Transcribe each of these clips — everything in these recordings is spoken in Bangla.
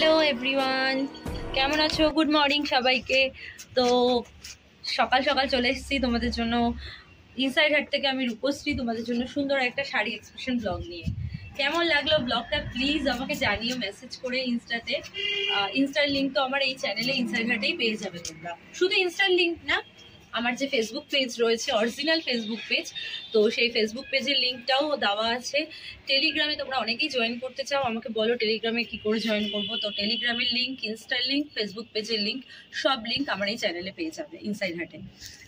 হ্যালো এভরিওয়ান, কেমন আছো? গুড মর্নিং সবাইকে। তো সকাল সকাল চলে এসেছি তোমাদের জন্য ইনসাইড হাট থেকে। আমি রূপশ্রী, তোমাদের জন্য সুন্দর একটা শাড়ি এক্সপ্রেশন ব্লগ নিয়ে। কেমন লাগলো ব্লগটা প্লিজ আমাকে জানিও মেসেজ করে ইনস্টাতে। ইনস্টার লিঙ্ক তো আমার এই চ্যানেলে ইনসাইড হাটেই পেয়ে যাবে তোমরা। শুধু ইনস্টার লিঙ্ক না, আমার যে ফেসবুক পেজ রয়েছে, অরিজিনাল ফেসবুক পেজ, তো সেই ফেসবুক পেজের লিঙ্কটাও দেওয়া আছে। টেলিগ্রামে তোমরা অনেকেই জয়েন করতে চাও, আমাকে বলো টেলিগ্রামে কি করে জয়েন করবো। তো টেলিগ্রামের লিঙ্ক, ইনস্টার লিঙ্ক, ফেসবুক পেজের লিঙ্ক, সব লিঙ্ক আমার এই চ্যানেলে পেয়ে যাবে ইনসাইড হাটে।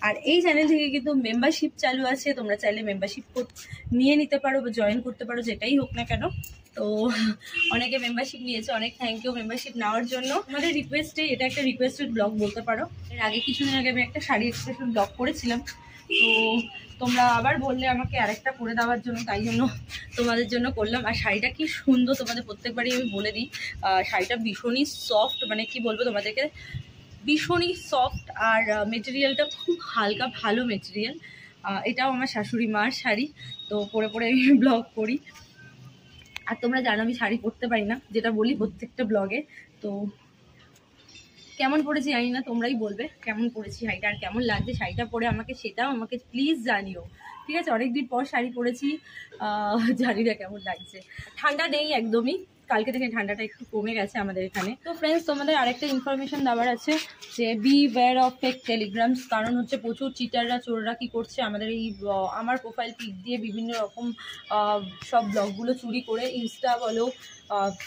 আর এই চ্যানেল থেকে কিন্তু মেম্বারশিপ চালু আছে, তোমরা চাইলে মেম্বারশিপ নিয়ে নিতে পারো বা জয়েন করতে পারো, যেটাই হোক না কেন। তো অনেকে মেম্বারশিপ নিয়েছে, অনেক থ্যাংক ইউ মেম্বারশিপ নেওয়ার জন্য। আমাদের রিকোয়েস্টে এটা একটা রিকোয়েস্টেড ব্লগ বলতে পারো। এর আগে কিছুদিন আগে আমি একটা শাড়ি এক্সপ্রেশন ব্লগ করেছিলাম, তো তোমরা আবার বললে আমাকে আরেকটা করে দেওয়ার জন্য, তাই জন্য তোমাদের জন্য করলাম। আর শাড়িটা কি সুন্দর, তোমাদের প্রত্যেকবারই আমি বলে দিই, শাড়িটা ভীষণই সফট, মানে কি বলবো তোমাদেরকে, ভীষণই সফট। আর মেটেরিয়ালটা খুব হালকা, ভালো মেটেরিয়াল। এটাও আমার শাশুড়ি মার শাড়ি, তো পরে পরে আমি ব্লগ করি। আর তোমরা জানো আমি শাড়ি পরতে পারি না, যেটা বলি প্রত্যেকটা ব্লগে। তো কেমন পরেছি জানি না, তোমরাই বলবে কেমন পরেছি শাড়িটা আর কেমন লাগছে শাড়িটা পরে আমাকে, সেটাও আমাকে প্লিজ জানিও, ঠিক আছে? অনেকদিন পর শাড়ি পরেছি, জানি না কেমন লাগছে। ঠান্ডা নেই একদমই, কালকে থেকে ঠান্ডাটা একটু কমে গেছে আমাদের এখানে। তো ফ্রেন্ডস, তোমাদের আরেকটা ইনফরমেশন দেওয়ার আছে যে বি ওয়্যার অফ ফেক টেলিগ্রামস। কারণ হচ্ছে প্রচুর চিটাররা, চোররা কি করছে, আমাদের এই আমার প্রোফাইল পিক দিয়ে বিভিন্ন রকম সব ব্লগগুলো চুরি করে, ইনস্টা বলো,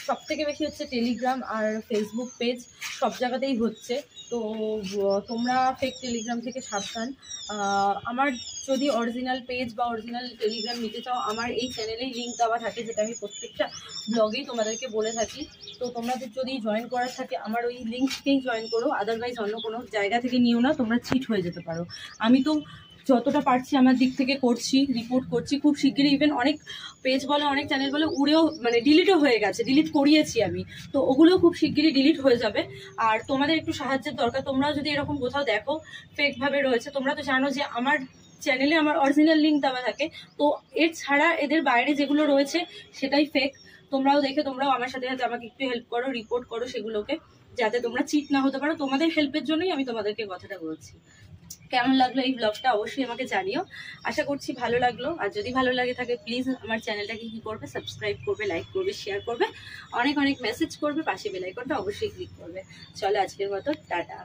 সব থেকে বেশি হচ্ছে টেলিগ্রাম আর ফেসবুক পেজ, সব জায়গাতেই হচ্ছে। তো তোমরা ফেক টেলিগ্রাম থেকে সাবধান। আমার যদি অরিজিনাল পেজ বা অরিজিনাল টেলিগ্রাম নিতে চাও, আমার এই চ্যানেলেই লিঙ্ক দেওয়া থাকে, যেটা আমি প্রত্যেকটা ব্লগেই তোমাদেরকে বলে থাকি। তো তোমাদের যদি জয়েন করার থাকে আমার ওই লিঙ্ক থেকেই জয়েন করো, আদারওয়াইজ অন্য কোনো জায়গা থেকে নিও না, তোমরা চিট হয়ে যেতে পারো। আমি তো যতটা পারছি আমার দিক থেকে করছি, রিপোর্ট করছি খুব শিগগিরই। ইভেন অনেক পেজ বলে, অনেক চ্যানেল বলে উড়েও, মানে ডিলিটও হয়ে গেছে, ডিলিট করিয়েছি আমি, তো ওগুলোও খুব শিগগিরই ডিলিট হয়ে যাবে। আর তোমাদের একটু সাহায্যের দরকার। তোমরাও যদি এরকম কোথাও দেখো ফেকভাবে রয়েছে, তোমরা তো জানো যে আমার চ্যানেলে আমার অরিজিনাল লিঙ্ক দেওয়া থাকে, তো এর ছাড়া এদের বাইরে যেগুলো রয়েছে সেটাই ফেক। তোমরাও দেখে তোমরাও আমার সাথে সাথে আমাকে একটু হেল্প করো, রিপোর্ট করো সেগুলোকে, যাতে তোমরা চিট না হতে পারো। তোমাদের হেল্পের জন্যই আমি তোমাদেরকে কথাটা বলছি। কেমন লাগলো এই ব্লগটা অবশ্যই আমাকে জানিও, আশা করছি ভালো লাগলো। আর যদি ভালো লাগে থাকে প্লিজ আমার চ্যানেলটাকে কি করবে, সাবস্ক্রাইব করবে, লাইক করবে, শেয়ার করবে, অনেক অনেক মেসেজ করবে, পাশে বেল আইকনটা অবশ্যই ক্লিক করবে। চলো আজকের মতো টাটা।